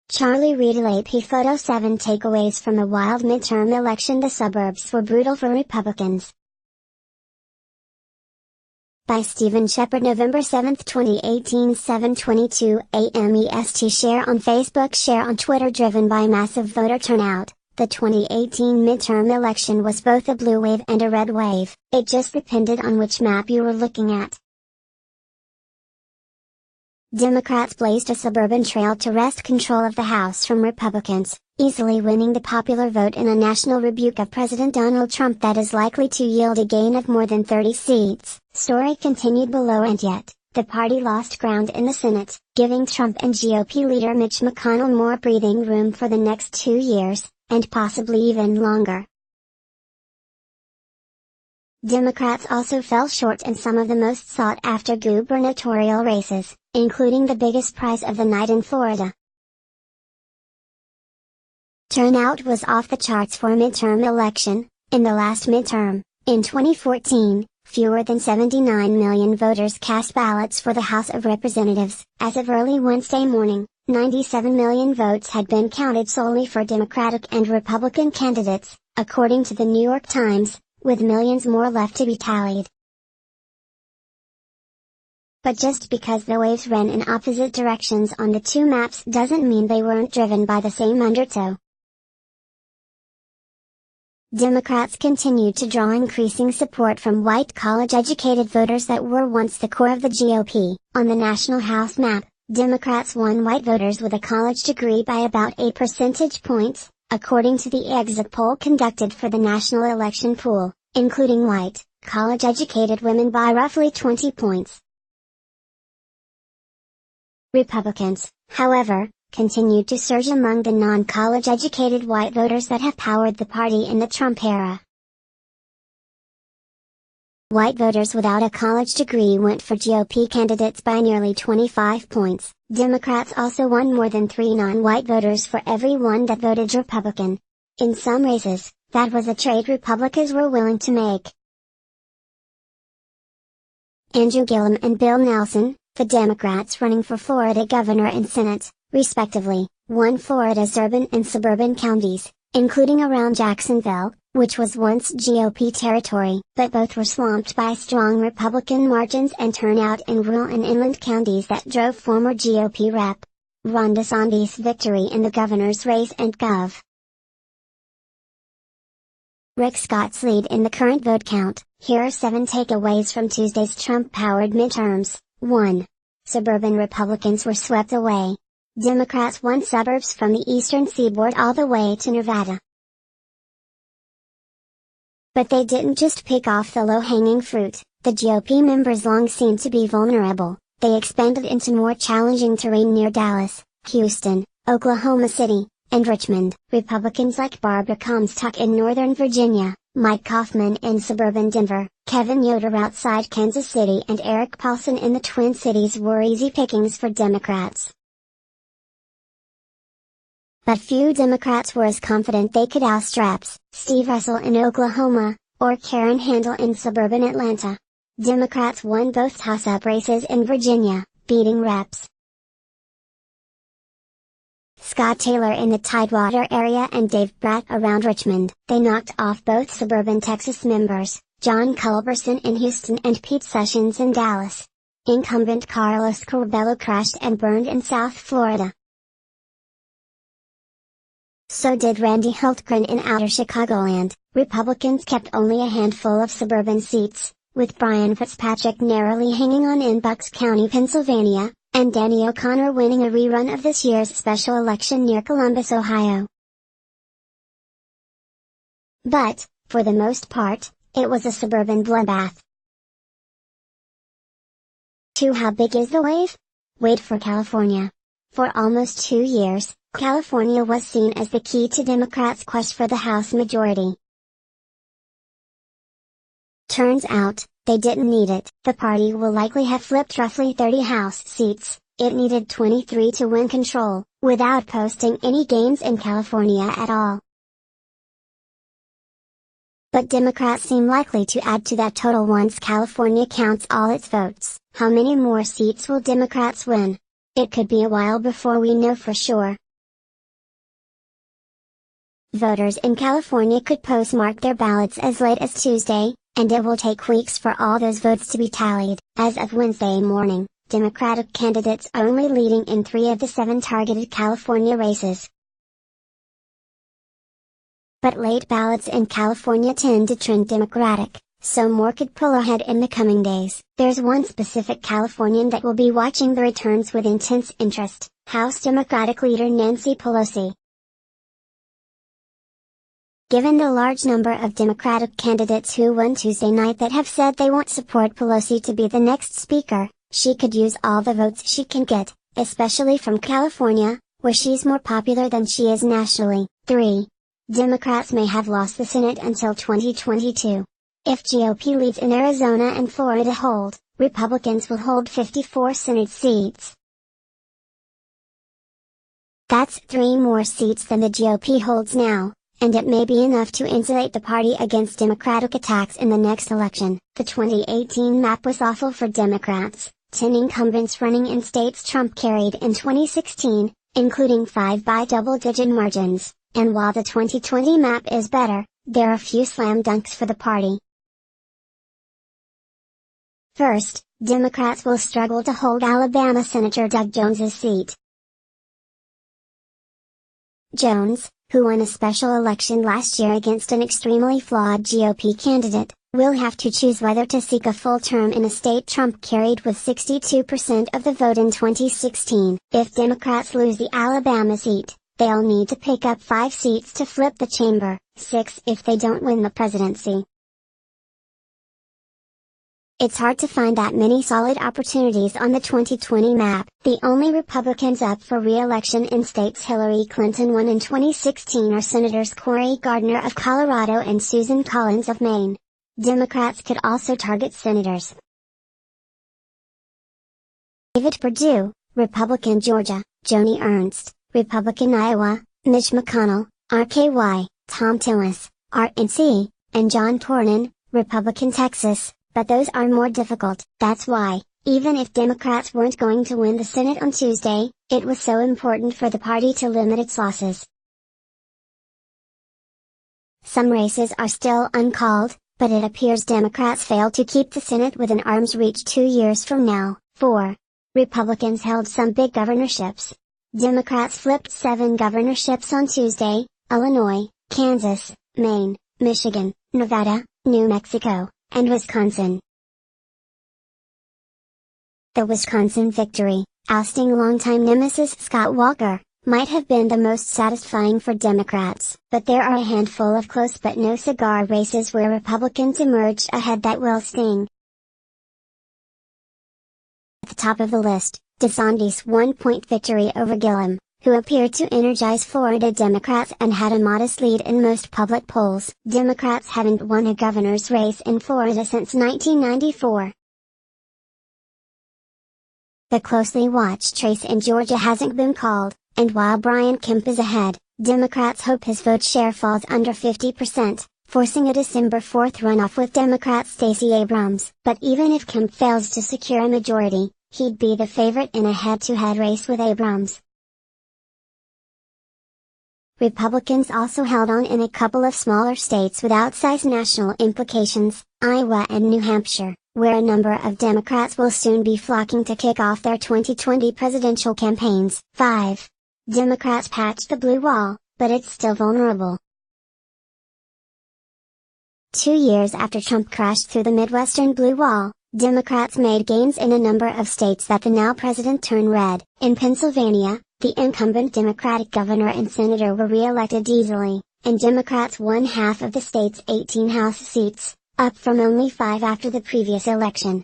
Charlie Reid AP Photo 7 Takeaways from a Wild Midterm Election. The suburbs were brutal for Republicans. By Stephen Shepard, November 7, 2018, 7:22 a.m. EST. Share on Facebook, share on Twitter. Driven by massive voter turnout, the 2018 midterm election was both a blue wave and a red wave. It just depended on which map you were looking at. Democrats blazed a suburban trail to wrest control of the House from Republicans, easily winning the popular vote in a national rebuke of President Donald Trump that is likely to yield a gain of more than 30 seats. Story continued below. And yet, the party lost ground in the Senate, giving Trump and GOP leader Mitch McConnell more breathing room for the next 2 years, and possibly even longer. Democrats also fell short in some of the most sought-after gubernatorial races, including the biggest prize of the night in Florida. Turnout was off the charts for a midterm election. In the last midterm, in 2014, fewer than 79 million voters cast ballots for the House of Representatives. As of early Wednesday morning, 97 million votes had been counted solely for Democratic and Republican candidates, according to the New York Times, with millions more left to be tallied. But just because the waves ran in opposite directions on the two maps doesn't mean they weren't driven by the same undertow. Democrats continued to draw increasing support from white college-educated voters that were once the core of the GOP. On the national House map, Democrats won white voters with a college degree by about 8 percentage points, according to the exit poll conducted for the national election pool, including white, college-educated women by roughly 20 points. Republicans, however, continued to surge among the non-college educated white voters that have powered the party in the Trump era. White voters without a college degree went for GOP candidates by nearly 25 points. Democrats also won more than 3 non-white voters for every one that voted Republican. In some races, that was a trade Republicans were willing to make. Andrew Gillum and Bill Nelson, the Democrats running for Florida governor and Senate, respectively, won Florida's urban and suburban counties, including around Jacksonville, which was once GOP territory. But both were swamped by strong Republican margins and turnout in rural and inland counties that drove former GOP Rep. Ron DeSantis' victory in the governor's race and Gov. Rick Scott's lead in the current vote count. Here are 7 takeaways from Tuesday's Trump-powered midterms. 1. Suburban Republicans were swept away. Democrats won suburbs from the eastern seaboard all the way to Nevada. But they didn't just pick off the low-hanging fruit. The GOP members long seemed to be vulnerable. They expanded into more challenging terrain near Dallas, Houston, Oklahoma City, and Richmond. Republicans like Barbara Comstock in Northern Virginia, Mike Kaufman in suburban Denver, Kevin Yoder outside Kansas City and Eric Paulson in the Twin Cities were easy pickings for Democrats. But few Democrats were as confident they could oust Reps. Steve Russell in Oklahoma, or Karen Handel in suburban Atlanta. Democrats won both toss-up races in Virginia, beating Reps. Scott Taylor in the Tidewater area and Dave Bratt around Richmond. They knocked off both suburban Texas members, John Culberson in Houston and Pete Sessions in Dallas. Incumbent Carlos Curbelo crashed and burned in South Florida. So did Randy Hultgren in outer Chicagoland. Republicans kept only a handful of suburban seats, with Brian Fitzpatrick narrowly hanging on in Bucks County, Pennsylvania, and Danny O'Connor winning a rerun of this year's special election near Columbus, Ohio. But, for the most part, it was a suburban bloodbath. 2. How big is the wave? Wait for California. For almost 2 years, California was seen as the key to Democrats' quest for the House majority. Turns out, they didn't need it. The party will likely have flipped roughly 30 House seats. It needed 23 to win control, without posting any gains in California at all. But Democrats seem likely to add to that total once California counts all its votes. How many more seats will Democrats win? It could be a while before we know for sure. Voters in California could postmark their ballots as late as Tuesday, and it will take weeks for all those votes to be tallied. As of Wednesday morning, Democratic candidates are only leading in 3 of the 7 targeted California races. But late ballots in California tend to trend Democratic, so more could pull ahead in the coming days. There's one specific Californian that will be watching the returns with intense interest: House Democratic leader Nancy Pelosi. Given the large number of Democratic candidates who won Tuesday night that have said they won't support Pelosi to be the next speaker, she could use all the votes she can get, especially from California, where she's more popular than she is nationally. 3. Democrats may have lost the Senate until 2022. If GOP leads in Arizona and Florida hold, Republicans will hold 54 Senate seats. That's 3 more seats than the GOP holds now, and it may be enough to insulate the party against Democratic attacks in the next election. The 2018 map was awful for Democrats, 10 incumbents running in states Trump carried in 2016, including 5 by double-digit margins, and while the 2020 map is better, there are few slam dunks for the party. First, Democrats will struggle to hold Alabama Senator Doug Jones's seat. Jones, who won a special election last year against an extremely flawed GOP candidate, will have to choose whether to seek a full term in a state Trump carried with 62% of the vote in 2016. If Democrats lose the Alabama seat, they'll need to pick up 5 seats to flip the chamber, 6 if they don't win the presidency. It's hard to find that many solid opportunities on the 2020 map. The only Republicans up for re-election in states Hillary Clinton won in 2016 are Senators Cory Gardner of Colorado and Susan Collins of Maine. Democrats could also target Senators David Perdue, Republican Georgia; Joni Ernst, Republican Iowa; Mitch McConnell, RKY; Thom Tillis, RNC, and John Cornyn, Republican Texas. But those are more difficult. That's why, even if Democrats weren't going to win the Senate on Tuesday, it was so important for the party to limit its losses. Some races are still uncalled, but it appears Democrats failed to keep the Senate within arm's reach 2 years from now. 4. Republicans held some big governorships. Democrats flipped 7 governorships on Tuesday: Illinois, Kansas, Maine, Michigan, Nevada, New Mexico, and Wisconsin. The Wisconsin victory, ousting longtime nemesis Scott Walker, might have been the most satisfying for Democrats, but there are a handful of close but no cigar races where Republicans emerged ahead that will sting. At the top of the list, DeSantis' 1-point victory over Gillum, who appeared to energize Florida Democrats and had a modest lead in most public polls. Democrats haven't won a governor's race in Florida since 1994. The closely watched race in Georgia hasn't been called, and while Brian Kemp is ahead, Democrats hope his vote share falls under 50%, forcing a December 4th runoff with Democrat Stacey Abrams. But even if Kemp fails to secure a majority, he'd be the favorite in a head-to-head race with Abrams. Republicans also held on in a couple of smaller states with outsized national implications, Iowa and New Hampshire, where a number of Democrats will soon be flocking to kick off their 2020 presidential campaigns. 5. Democrats patched the blue wall, but it's still vulnerable. 2 years after Trump crashed through the Midwestern blue wall, Democrats made gains in a number of states that the now president turned red. In Pennsylvania, the incumbent Democratic governor and senator were re-elected easily, and Democrats won half of the state's 18 House seats, up from only 5 after the previous election.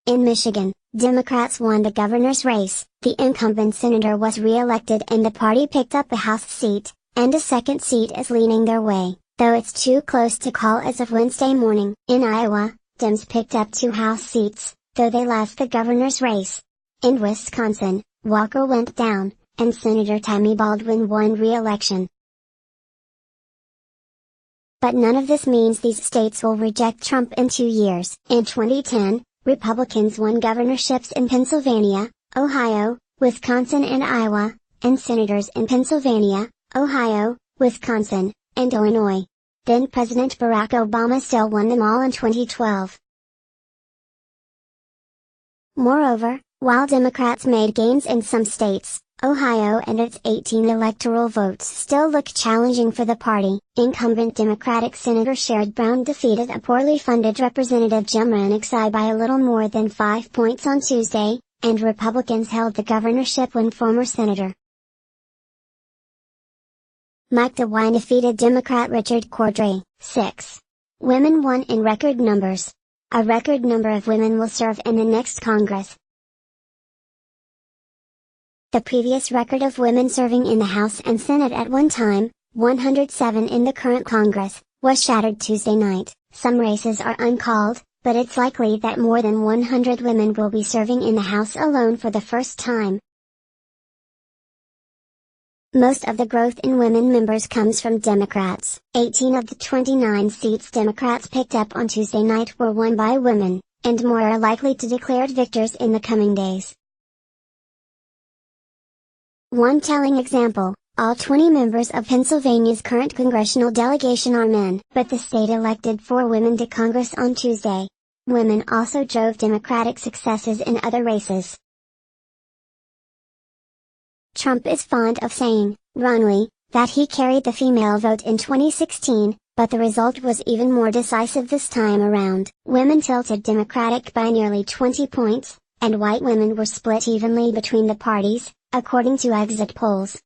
In Michigan, Democrats won the governor's race, the incumbent senator was re-elected and the party picked up a House seat, and a second seat is leaning their way, though it's too close to call as of Wednesday morning. In Iowa, Dems picked up 2 House seats, though they lost the governor's race. In Wisconsin, Walker went down, and Senator Tammy Baldwin won re-election. But none of this means these states will reject Trump in 2 years. In 2010, Republicans won governorships in Pennsylvania, Ohio, Wisconsin and Iowa, and senators in Pennsylvania, Ohio, Wisconsin, and Illinois. Then President Barack Obama still won them all in 2012. Moreover, while Democrats made gains in some states, Ohio and its 18 electoral votes still look challenging for the party. Incumbent Democratic Senator Sherrod Brown defeated a poorly funded Representative Jim Renixai by a little more than 5 points on Tuesday, and Republicans held the governorship when former Senator Mike DeWine defeated Democrat Richard Cordray. 6. Women won in record numbers. A record number of women will serve in the next Congress. The previous record of women serving in the House and Senate at one time, 107 in the current Congress, was shattered Tuesday night. Some races are uncalled, but it's likely that more than 100 women will be serving in the House alone for the first time. Most of the growth in women members comes from Democrats. 18 of the 29 seats Democrats picked up on Tuesday night were won by women, and more are likely to declare victors in the coming days. One telling example, all 20 members of Pennsylvania's current congressional delegation are men, but the state elected 4 women to Congress on Tuesday. Women also drove Democratic successes in other races. Trump is fond of saying, wrongly, that he carried the female vote in 2016, but the result was even more decisive this time around. Women tilted Democratic by nearly 20 points, and white women were split evenly between the parties, according to exit polls.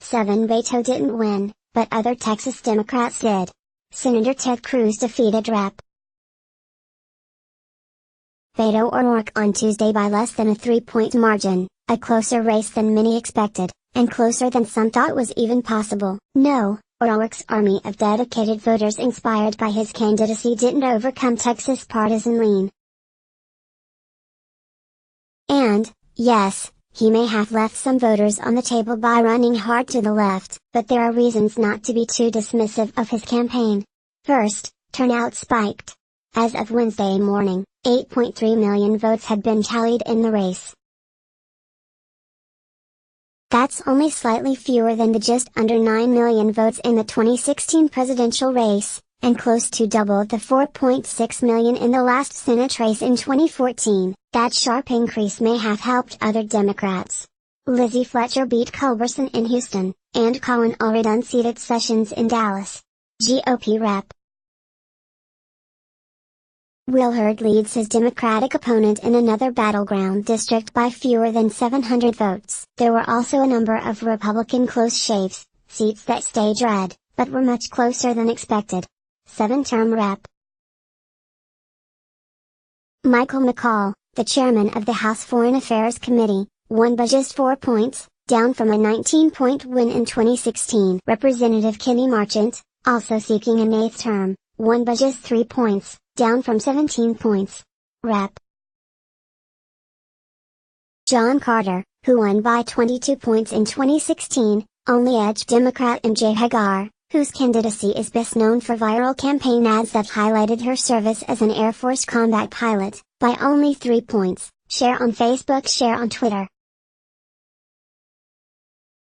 7. Beto didn't win, but other Texas Democrats did. Senator Ted Cruz defeated Rep. Beto O'Rourke on Tuesday by less than a 3-point margin, a closer race than many expected, and closer than some thought was even possible. No, O'Rourke's army of dedicated voters inspired by his candidacy didn't overcome Texas partisan lean. And, yes, he may have left some voters on the table by running hard to the left, but there are reasons not to be too dismissive of his campaign. First, turnout spiked. As of Wednesday morning, 8.3 million votes had been tallied in the race. That's only slightly fewer than the just under 9 million votes in the 2016 presidential race, and close to double the 4.6 million in the last Senate race in 2014. That sharp increase may have helped other Democrats. Lizzie Fletcher beat Culberson in Houston, and Colin Allred unseated Sessions in Dallas. GOP Rep. Will Hurd leads his Democratic opponent in another battleground district by fewer than 700 votes. There were also a number of Republican close shaves, seats that stayed red, but were much closer than expected. 7-term Rep. Michael McCaul, the chairman of the House Foreign Affairs Committee, won by just 4 points, down from a 19-point win in 2016. Representative Kenny Marchant, also seeking an 8th term, won by just 3 points, down from 17 points. Rep. John Carter, who won by 22 points in 2016, only edged Democrat MJ Hagar, whose candidacy is best known for viral campaign ads that highlighted her service as an Air Force combat pilot, by only 3 points. Share on Facebook, share on Twitter.